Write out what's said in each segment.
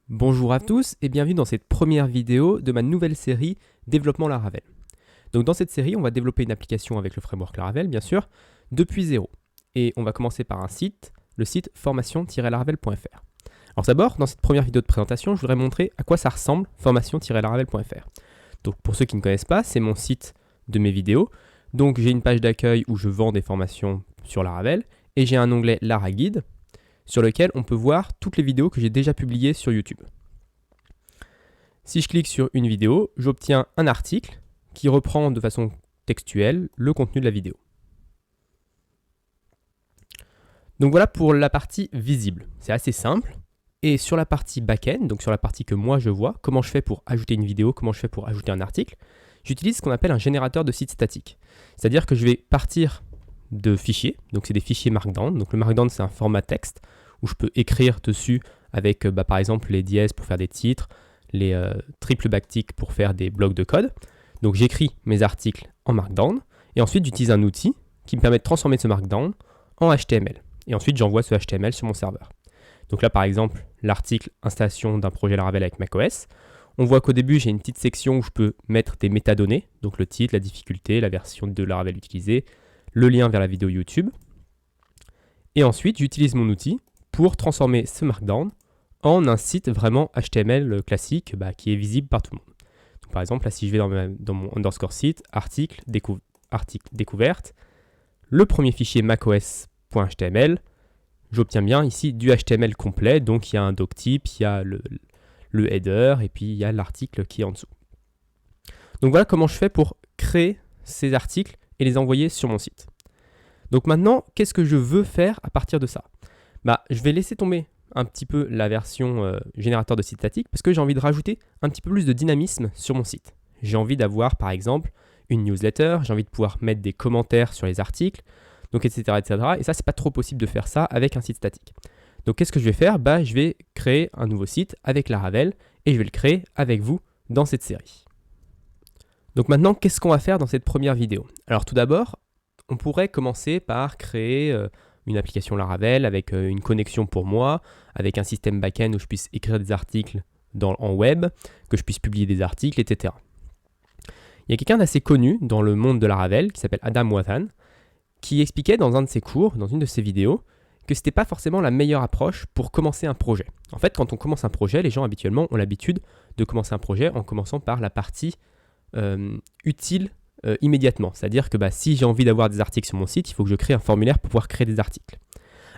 Bonjour à tous et bienvenue dans cette première vidéo de ma nouvelle série Développement Laravel. Donc dans cette série, on va développer une application avec le framework Laravel, bien sûr, depuis zéro. Et on va commencer par un site, le site formation-laravel.fr. Alors d'abord, dans cette première vidéo de présentation, je voudrais montrer à quoi ça ressemble formation-laravel.fr. Donc pour ceux qui ne connaissent pas, c'est mon site de mes vidéos. Donc j'ai une page d'accueil où je vends des formations sur Laravel et j'ai un onglet Lara Guide sur lequel on peut voir toutes les vidéos que j'ai déjà publiées sur YouTube. Si je clique sur une vidéo, j'obtiens un article qui reprend de façon textuelle le contenu de la vidéo. Donc voilà pour la partie visible, c'est assez simple. Et sur la partie back-end, donc sur la partie que moi je vois, comment je fais pour ajouter une vidéo, comment je fais pour ajouter un article, j'utilise ce qu'on appelle un générateur de site statique. C'est-à-dire que je vais partir de fichiers, donc c'est des fichiers Markdown. Donc le Markdown c'est un format texte où je peux écrire dessus avec par exemple les dièses pour faire des titres, les triple backticks pour faire des blocs de code. Donc j'écris mes articles en Markdown et ensuite j'utilise un outil qui me permet de transformer ce Markdown en HTML. Et ensuite j'envoie ce HTML sur mon serveur. Donc là par exemple l'article installation d'un projet Laravel avec macOS. On voit qu'au début j'ai une petite section où je peux mettre des métadonnées, donc le titre, la difficulté, la version de Laravel utilisée, le lien vers la vidéo YouTube. Et ensuite j'utilise mon outil pour transformer ce Markdown en un site vraiment HTML classique qui est visible par tout le monde. Donc, par exemple, là, si je vais dans mon underscore site, article découverte, le premier fichier macOS.html, j'obtiens bien ici du HTML complet, donc il y a un doctype, il y a le header, et puis il y a l'article qui est en dessous. Donc voilà comment je fais pour créer ces articles et les envoyer sur mon site. Donc maintenant, qu'est-ce que je veux faire à partir de ça ? Je vais laisser tomber un petit peu la version générateur de site statique parce que j'ai envie de rajouter un petit peu plus de dynamisme sur mon site. J'ai envie d'avoir par exemple une newsletter, j'ai envie de pouvoir mettre des commentaires sur les articles, donc etc. Et ça, c'est pas trop possible de faire ça avec un site statique. Donc qu'est-ce que je vais faire ? Je vais créer un nouveau site avec Laravel et je vais le créer avec vous dans cette série. Donc maintenant, qu'est-ce qu'on va faire dans cette première vidéo ? Alors tout d'abord, on pourrait commencer par créer une application Laravel avec une connexion pour moi, avec un système back-end où je puisse écrire des articles en web, que je puisse publier des articles, etc. Il y a quelqu'un d'assez connu dans le monde de Laravel qui s'appelle Adam Wathan, qui expliquait dans un de ses cours, dans une de ses vidéos, que ce n'était pas forcément la meilleure approche pour commencer un projet. En fait, quand on commence un projet, les gens habituellement ont l'habitude de commencer un projet en commençant par la partie utile immédiatement. C'est-à-dire que si j'ai envie d'avoir des articles sur mon site, il faut que je crée un formulaire pour pouvoir créer des articles.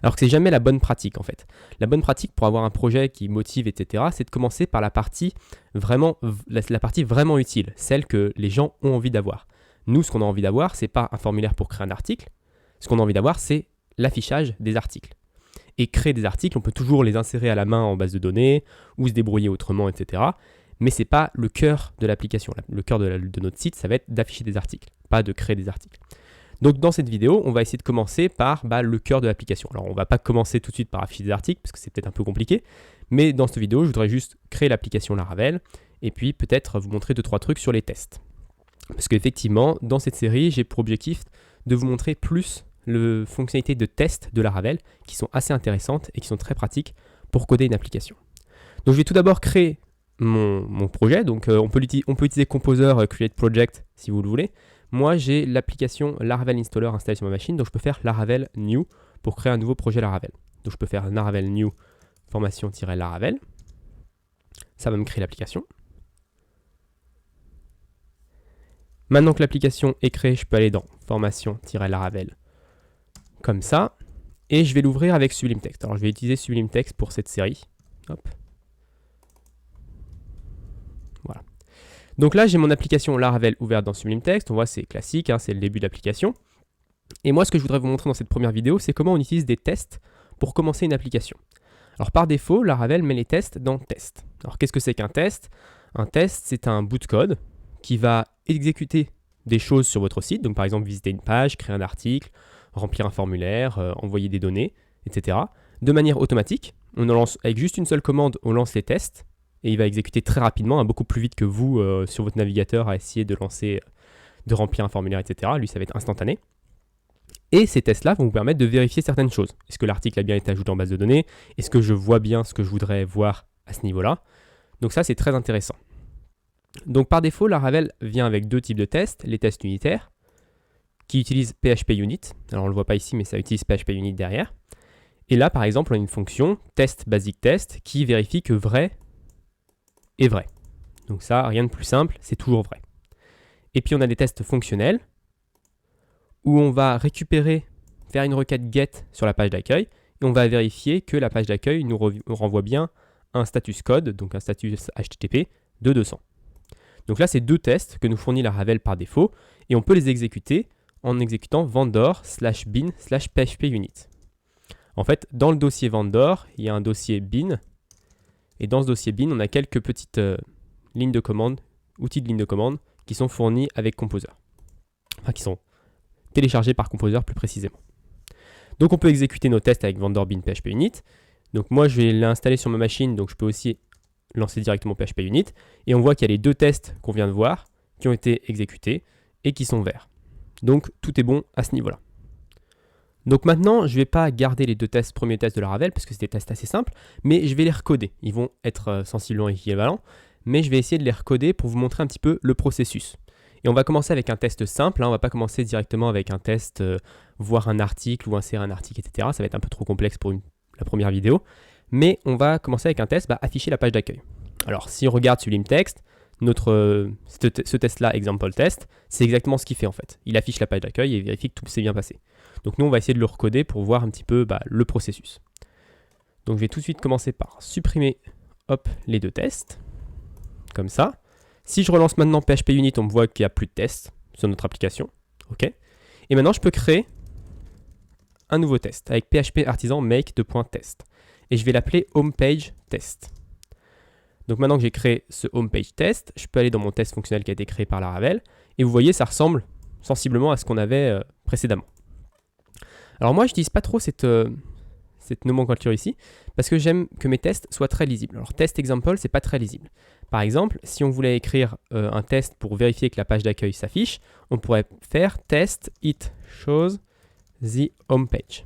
Alors que c'est jamais la bonne pratique en fait. La bonne pratique pour avoir un projet qui motive, etc., c'est de commencer par la partie vraiment utile, celle que les gens ont envie d'avoir. Nous, ce qu'on a envie d'avoir, c'est pas un formulaire pour créer un article. Ce qu'on a envie d'avoir, c'est l'affichage des articles. Et créer des articles, on peut toujours les insérer à la main en base de données ou se débrouiller autrement, etc. Mais ce n'est pas le cœur de l'application. Le cœur de notre site, ça va être d'afficher des articles, pas de créer des articles. Donc dans cette vidéo, on va essayer de commencer par le cœur de l'application. Alors on ne va pas commencer tout de suite par afficher des articles, parce que c'est peut-être un peu compliqué, mais dans cette vidéo, je voudrais juste créer l'application Laravel, et puis peut-être vous montrer 2-3 trucs sur les tests. Parce qu'effectivement, dans cette série, j'ai pour objectif de vous montrer plus les fonctionnalités de test de Laravel, qui sont assez intéressantes et qui sont très pratiques pour coder une application. Donc je vais tout d'abord créer mon projet, donc on peut utiliser Composer Create Project si vous le voulez. Moi j'ai l'application Laravel Installer installée sur ma machine, donc je peux faire Laravel New pour créer un nouveau projet Laravel. Donc je peux faire Laravel New formation-Laravel, ça va me créer l'application. Maintenant que l'application est créée, je peux aller dans formation-Laravel comme ça, et je vais l'ouvrir avec Sublime Text. Alors je vais utiliser Sublime Text pour cette série. Hop. Voilà. Donc là, j'ai mon application Laravel ouverte dans Sublime Text. On voit, c'est classique, c'est le début de l'application. Et moi, ce que je voudrais vous montrer dans cette première vidéo, c'est comment on utilise des tests pour commencer une application. Alors par défaut, Laravel met les tests dans Test. Alors qu'est-ce que c'est qu'un test ? Un test, c'est un bout de code qui va exécuter des choses sur votre site. Donc par exemple, visiter une page, créer un article, remplir un formulaire, envoyer des données, etc. De manière automatique. On en lance avec juste une seule commande, on lance les tests. Et il va exécuter très rapidement, beaucoup plus vite que vous sur votre navigateur à essayer de remplir un formulaire, etc. Lui, ça va être instantané. Et ces tests-là vont vous permettre de vérifier certaines choses. Est-ce que l'article a bien été ajouté en base de données ? Est-ce que je vois bien ce que je voudrais voir à ce niveau-là. Donc ça, c'est très intéressant. Donc par défaut, Laravel vient avec deux types de tests, les tests unitaires, qui utilisent PHP Unit. Alors on ne le voit pas ici, mais ça utilise PHP Unit derrière. Et là, par exemple, on a une fonction test basic test qui vérifie que vrai est vrai. Donc ça, rien de plus simple, c'est toujours vrai. Et puis on a des tests fonctionnels où on va récupérer, faire une requête get sur la page d'accueil et on va vérifier que la page d'accueil nous renvoie bien un status code, donc un status HTTP de 200. Donc là, c'est deux tests que nous fournit Laravel par défaut et on peut les exécuter en exécutant vendor/bin/phpunit. En fait, dans le dossier vendor, il y a un dossier bin et dans ce dossier bin, on a quelques petites lignes de commande, outils de ligne de commande qui sont fournis avec Composer. Enfin, qui sont téléchargés par Composer plus précisément. Donc on peut exécuter nos tests avec vendor bin phpunit. Donc moi, je vais l'installer sur ma machine, donc je peux aussi lancer directement phpunit. Et on voit qu'il y a les deux tests qu'on vient de voir qui ont été exécutés et qui sont verts. Donc tout est bon à ce niveau-là. Donc maintenant, je ne vais pas garder les deux premiers tests de Laravel parce que c'est des tests assez simples, mais je vais les recoder. Ils vont être sensiblement équivalents, mais je vais essayer de les recoder pour vous montrer un petit peu le processus. Et on va commencer avec un test simple, hein. On ne va pas commencer directement avec un test, voir un article ou insérer un article, etc. Ça va être un peu trop complexe pour la première vidéo. Mais on va commencer avec un test, afficher la page d'accueil. Alors si on regarde Sublime Text, ce test-là, example test, c'est exactement ce qu'il fait en fait. Il affiche la page d'accueil et vérifie que tout s'est bien passé. Donc nous, on va essayer de le recoder pour voir un petit peu le processus. Donc je vais tout de suite commencer par supprimer les deux tests, comme ça. Si je relance maintenant phpunit, on voit qu'il n'y a plus de tests sur notre application. OK. Et maintenant, je peux créer un nouveau test avec PHP artisan make2.test. Et je vais l'appeler homepage test. Donc maintenant que j'ai créé ce homepage test, je peux aller dans mon test fonctionnel qui a été créé par Laravel. Et vous voyez, ça ressemble sensiblement à ce qu'on avait précédemment. Alors moi, je n'utilise pas trop cette nomenclature ici, parce que j'aime que mes tests soient très lisibles. Alors test example, c'est pas très lisible. Par exemple, si on voulait écrire un test pour vérifier que la page d'accueil s'affiche, on pourrait faire test it shows the homepage.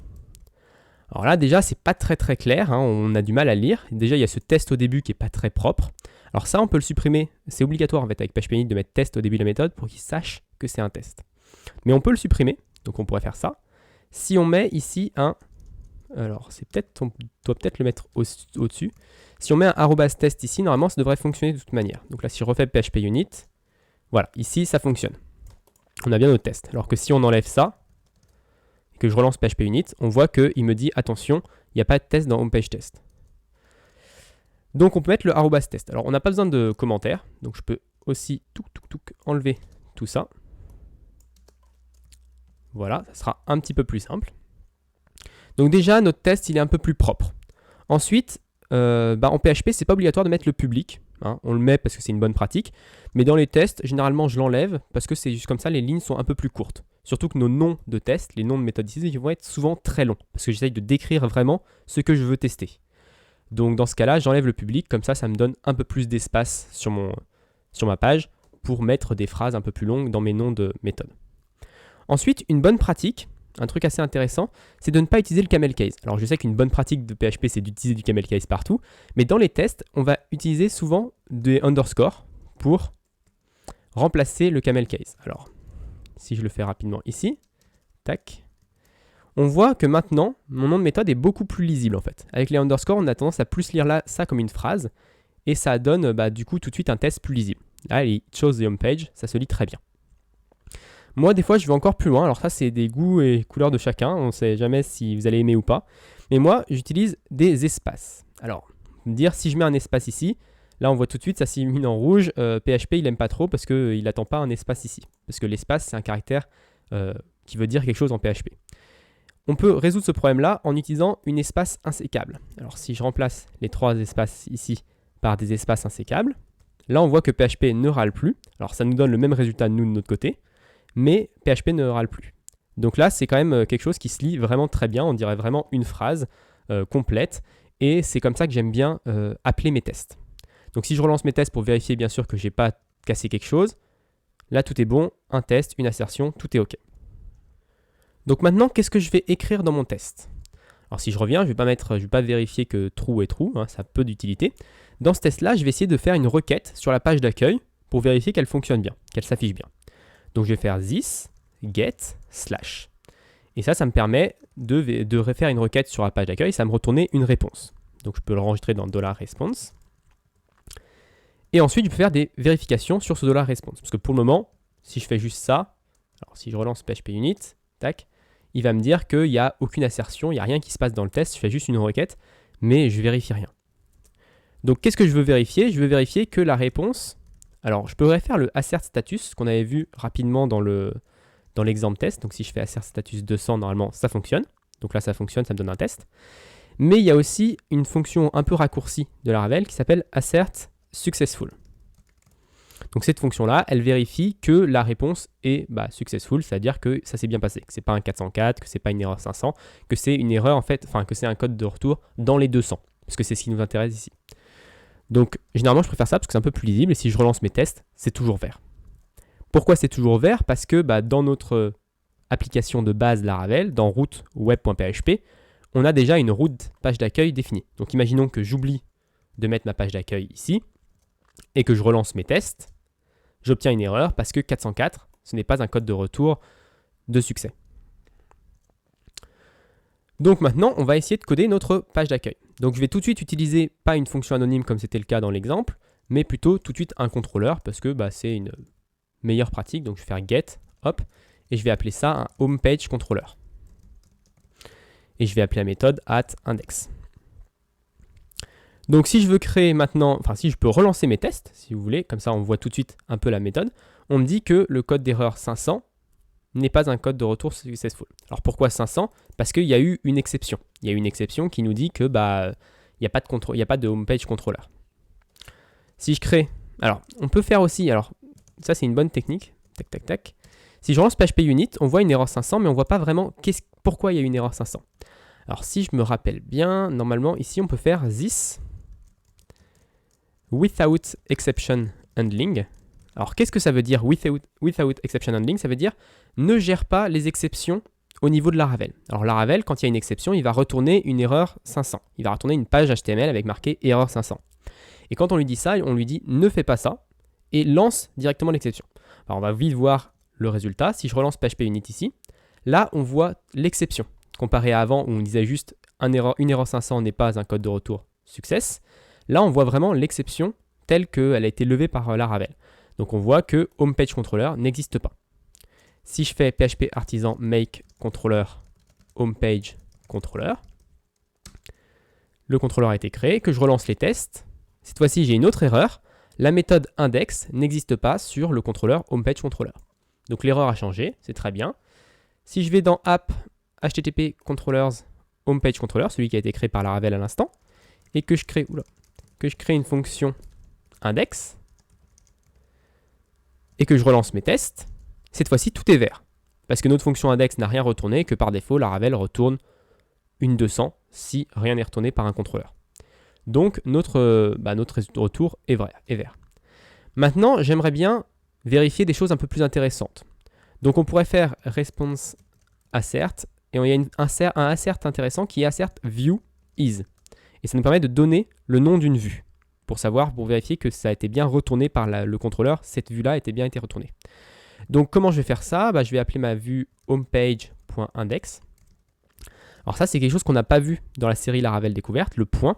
Alors là, déjà, c'est pas très clair, hein, on a du mal à le lire. Déjà, il y a ce test au début qui est pas très propre. Alors ça, on peut le supprimer. C'est obligatoire en fait avec phpunit de mettre test au début de la méthode pour qu'il sache que c'est un test. Mais on peut le supprimer, donc on pourrait faire ça. Si on met ici un... Alors, on doit peut-être le mettre au-dessus. Si on met un @test ici, normalement, ça devrait fonctionner de toute manière. Donc là, si je refais phpunit, voilà, ici, ça fonctionne. On a bien notre test. Alors que si on enlève ça, et que je relance phpunit, on voit qu'il me dit, attention, il n'y a pas de test dans homepage test. Donc, on peut mettre le @test. Alors, on n'a pas besoin de commentaires. Donc, je peux aussi enlever tout ça. Voilà, ça sera un petit peu plus simple. Donc déjà, notre test, il est un peu plus propre. Ensuite, en PHP, c'est pas obligatoire de mettre le public. Hein, on le met parce que c'est une bonne pratique. Mais dans les tests, généralement, je l'enlève parce que c'est juste comme ça, les lignes sont un peu plus courtes. Surtout que nos noms de tests, les noms de méthodes utilisées, ils vont être souvent très longs. Parce que j'essaye de décrire vraiment ce que je veux tester. Donc dans ce cas-là, j'enlève le public. Comme ça me donne un peu plus d'espace sur ma page pour mettre des phrases un peu plus longues dans mes noms de méthodes. Ensuite, une bonne pratique, un truc assez intéressant, c'est de ne pas utiliser le camel case. Alors je sais qu'une bonne pratique de PHP, c'est d'utiliser du camel case partout, mais dans les tests, on va utiliser souvent des underscores pour remplacer le camel case. Alors, si je le fais rapidement ici, tac, on voit que maintenant, mon nom de méthode est beaucoup plus lisible en fait. Avec les underscores, on a tendance à plus lire ça comme une phrase, et ça donne du coup tout de suite un test plus lisible. Là, il chose the homepage, ça se lit très bien. Moi, des fois, je vais encore plus loin. Alors ça, c'est des goûts et couleurs de chacun. On ne sait jamais si vous allez aimer ou pas. Mais moi, j'utilise des espaces. Alors, dire si je mets un espace ici, là, on voit tout de suite, ça s'illumine en rouge. PHP, il n'aime pas trop parce qu'il n'attend pas un espace ici. Parce que l'espace, c'est un caractère qui veut dire quelque chose en PHP. On peut résoudre ce problème-là en utilisant une espace insécable. Alors, si je remplace les trois espaces ici par des espaces insécables, là, on voit que PHP ne râle plus. Alors, ça nous donne le même résultat, nous, de notre côté. Mais PHP ne râle plus. Donc là, c'est quand même quelque chose qui se lit vraiment très bien, on dirait vraiment une phrase complète, et c'est comme ça que j'aime bien appeler mes tests. Donc si je relance mes tests pour vérifier bien sûr que je n'ai pas cassé quelque chose, là tout est bon, un test, une assertion, tout est OK. Donc maintenant, qu'est-ce que je vais écrire dans mon test? Alors si je reviens, je ne vais pas vérifier que true est true, hein, ça a peu d'utilité. Dans ce test-là, je vais essayer de faire une requête sur la page d'accueil pour vérifier qu'elle fonctionne bien, qu'elle s'affiche bien. Donc je vais faire this get slash. Et ça me permet de refaire une requête sur la page d'accueil, ça va me retourner une réponse. Donc je peux l'enregistrer dans $response. Et ensuite, je peux faire des vérifications sur ce $response. Parce que pour le moment, si je fais juste ça, alors si je relance PHP Unit, tac, il va me dire qu'il n'y a aucune assertion, il n'y a rien qui se passe dans le test, je fais juste une requête, mais je ne vérifie rien. Donc qu'est-ce que je veux vérifier? Je veux vérifier que la réponse... Alors je pourrais faire le assert status qu'on avait vu rapidement dans l'exemple test. Donc si je fais assert status 200, normalement ça fonctionne. Donc là ça fonctionne, ça me donne un test. Mais il y a aussi une fonction un peu raccourcie de Laravel qui s'appelle assert successful. Donc cette fonction-là, elle vérifie que la réponse est successful, c'est-à-dire que ça s'est bien passé, que c'est pas un 404, que c'est pas une erreur 500, que c'est une erreur en fait, enfin que c'est un code de retour dans les 200, parce que c'est ce qui nous intéresse ici. Donc généralement je préfère ça parce que c'est un peu plus lisible et si je relance mes tests, c'est toujours vert. Pourquoi c'est toujours vert? Parce que dans notre application de base Laravel, dans route web.php, on a déjà une route page d'accueil définie. Donc imaginons que j'oublie de mettre ma page d'accueil ici et que je relance mes tests, j'obtiens une erreur parce que 404, ce n'est pas un code de retour de succès. Donc maintenant, on va essayer de coder notre page d'accueil. Donc je vais tout de suite utiliser pas une fonction anonyme comme c'était le cas dans l'exemple, mais plutôt tout de suite un contrôleur parce que c'est une meilleure pratique. Donc je vais faire get, hop, et je vais appeler ça un homepage controller. Et je vais appeler la méthode @index. Donc si je veux créer maintenant, enfin si je peux relancer mes tests, si vous voulez, comme ça on voit tout de suite un peu la méthode, on me dit que le code d'erreur 500 n'est pas un code de retour successful. Alors pourquoi 500? Parce qu'il y a eu une exception. Il y a eu une exception qui nous dit que il n'y a pas de homepage controller. Si je crée, alors on peut faire aussi, alors ça c'est une bonne technique, tac tac tac. Si je lance PHP Unit, on voit une erreur 500, mais on voit pas vraiment pourquoi il y a une erreur 500. Alors si je me rappelle bien, normalement ici on peut faire this without exception handling. Alors qu'est-ce que ça veut dire without exception handling? Ça veut dire ne gère pas les exceptions au niveau de Laravel. Alors Laravel, quand il y a une exception, il va retourner une erreur 500. Il va retourner une page HTML avec marqué erreur 500. Et quand on lui dit ça, on lui dit ne fais pas ça et lance directement l'exception. Alors on va vite voir le résultat. Si je relance PHP Unit ici, là on voit l'exception. Comparé à avant où on disait juste une erreur 500 n'est pas un code de retour success. Là, on voit vraiment l'exception telle qu'elle a été levée par Laravel. Donc on voit que homepage controller n'existe pas. Si je fais PHP artisan make controller homepage controller, le contrôleur a été créé, que je relance les tests. Cette fois-ci, j'ai une autre erreur. La méthode index n'existe pas sur le contrôleur homepage controller. Donc l'erreur a changé, c'est très bien. Si je vais dans app http controllers homepage controller, celui qui a été créé par Laravel à l'instant, et que je crée une fonction index, et que je relance mes tests, cette fois-ci tout est vert. Parce que notre fonction index n'a rien retourné, que par défaut Laravel retourne une 200 si rien n'est retourné par un contrôleur. Donc notre retour est vert. Maintenant, j'aimerais bien vérifier des choses un peu plus intéressantes. Donc on pourrait faire response assert, et il y a un assert intéressant qui est assert view is. Et ça nous permet de donner le nom d'une vue, pour vérifier que ça a été bien retourné par le contrôleur, cette vue-là a bien été retournée. Donc comment je vais faire ça? Je vais appeler ma vue homepage.index. Alors ça c'est quelque chose qu'on n'a pas vu dans la série Laravel découverte, le point.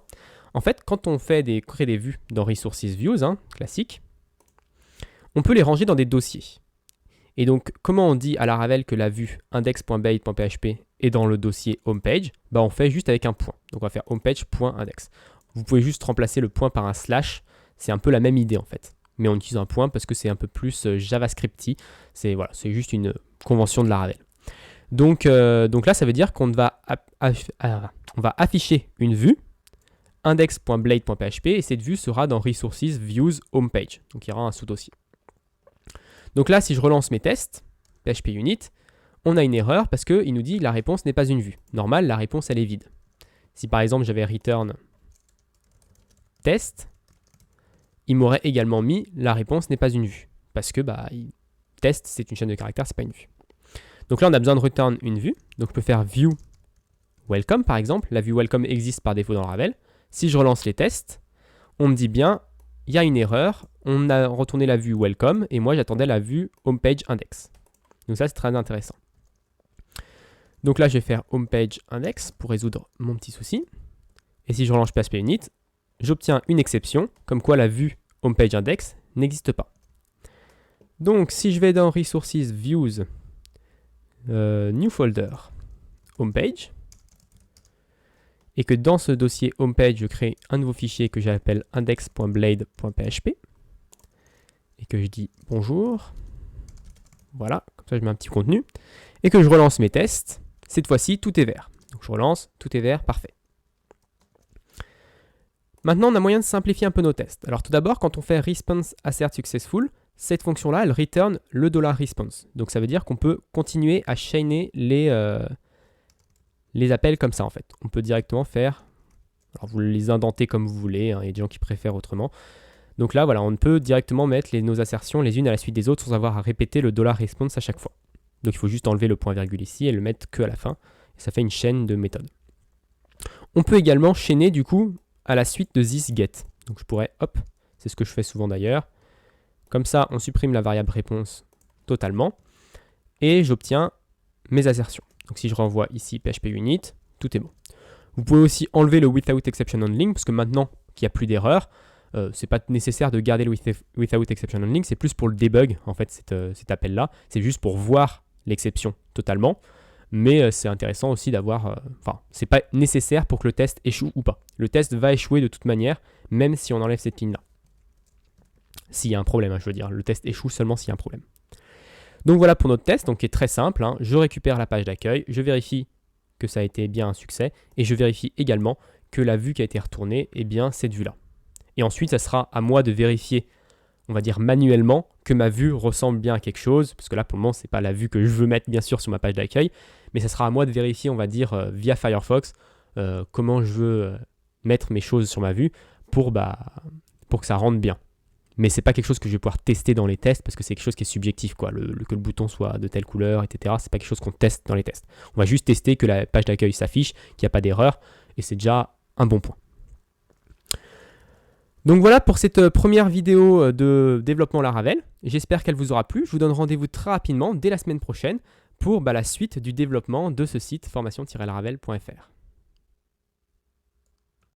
En fait, quand on crée des vues dans Resources Views, classique, on peut les ranger dans des dossiers. Et donc, comment on dit à Laravel que la vue index.bait.php est dans le dossier homepage? On fait juste avec un point. Donc, on va faire homepage.index. Vous pouvez juste remplacer le point par un slash. C'est un peu la même idée en fait. Mais on utilise un point parce que c'est un peu plus JavaScripty. C'est juste une convention de Laravel. Donc là, ça veut dire qu'on va afficher une vue index.blade.php et cette vue sera dans Resources Views Homepage. Donc il y aura un sous-dossier. Donc là, si je relance mes tests, PHP Unit, on a une erreur parce qu'il nous dit la réponse n'est pas une vue. Normal, la réponse elle est vide. Si par exemple j'avais return test, il m'aurait également mis la réponse n'est pas une vue. Parce que test c'est une chaîne de caractères, c'est pas une vue. Donc là on a besoin de return une vue. Donc je peux faire view welcome par exemple. La vue welcome existe par défaut dans Laravel. Si je relance les tests, on me dit bien, il y a une erreur, on a retourné la vue welcome et moi j'attendais la vue homepage index. Donc ça c'est très intéressant. Donc là je vais faire homepage index pour résoudre mon petit souci. Et si je relance PHP Unit, j'obtiens une exception comme quoi la vue homepage index n'existe pas. Donc si je vais dans resources views, new folder, homepage, et que dans ce dossier homepage, je crée un nouveau fichier que j'appelle index.blade.php et que je dis bonjour. Voilà, comme ça je mets un petit contenu et que je relance mes tests. Cette fois-ci, tout est vert. Donc je relance, tout est vert, parfait. Maintenant, on a moyen de simplifier un peu nos tests. Alors tout d'abord, quand on fait response assert successful, cette fonction-là, elle return le $response. Donc ça veut dire qu'on peut continuer à chainer les appels comme ça en fait. On peut directement faire, alors vous les indentez comme vous voulez, hein, il y a des gens qui préfèrent autrement. Donc là voilà, on peut directement mettre nos assertions les unes à la suite des autres sans avoir à répéter le $response à chaque fois. Donc il faut juste enlever le point virgule ici et le mettre que à la fin. Et ça fait une chaîne de méthodes. On peut également chaîner du coup à la suite de thisGet. Donc je pourrais, hop, c'est ce que je fais souvent d'ailleurs. Comme ça, on supprime la variable réponse totalement et j'obtiens mes assertions. Donc si je renvoie ici PHP Unit, tout est bon. Vous pouvez aussi enlever le without exception handling parce que maintenant qu'il n'y a plus d'erreur, c'est pas nécessaire de garder le without exception handling, c'est plus pour le debug en fait cet appel-là. C'est juste pour voir l'exception totalement, mais c'est intéressant aussi d'avoir, c'est pas nécessaire pour que le test échoue ou pas. Le test va échouer de toute manière, même si on enlève cette ligne-là. S'il y a un problème, hein, je veux dire, le test échoue seulement s'il y a un problème. Donc voilà pour notre test, donc qui est très simple, hein. Je récupère la page d'accueil, je vérifie que ça a été bien un succès, et je vérifie également que la vue qui a été retournée est bien cette vue-là. Et ensuite, ça sera à moi de vérifier, on va dire manuellement, que ma vue ressemble bien à quelque chose, parce que là pour le moment, c'est pas la vue que je veux mettre bien sûr sur ma page d'accueil, mais ça sera à moi de vérifier, on va dire, via Firefox, comment je veux mettre mes choses sur ma vue pour que ça rentre bien. Mais c'est pas quelque chose que je vais pouvoir tester dans les tests parce que c'est quelque chose qui est subjectif, quoi. Que le bouton soit de telle couleur, etc. C'est pas quelque chose qu'on teste dans les tests. On va juste tester que la page d'accueil s'affiche, qu'il n'y a pas d'erreur, et c'est déjà un bon point. Donc voilà pour cette première vidéo de développement Laravel. J'espère qu'elle vous aura plu. Je vous donne rendez-vous très rapidement, dès la semaine prochaine, pour la suite du développement de ce site formation-laravel.fr.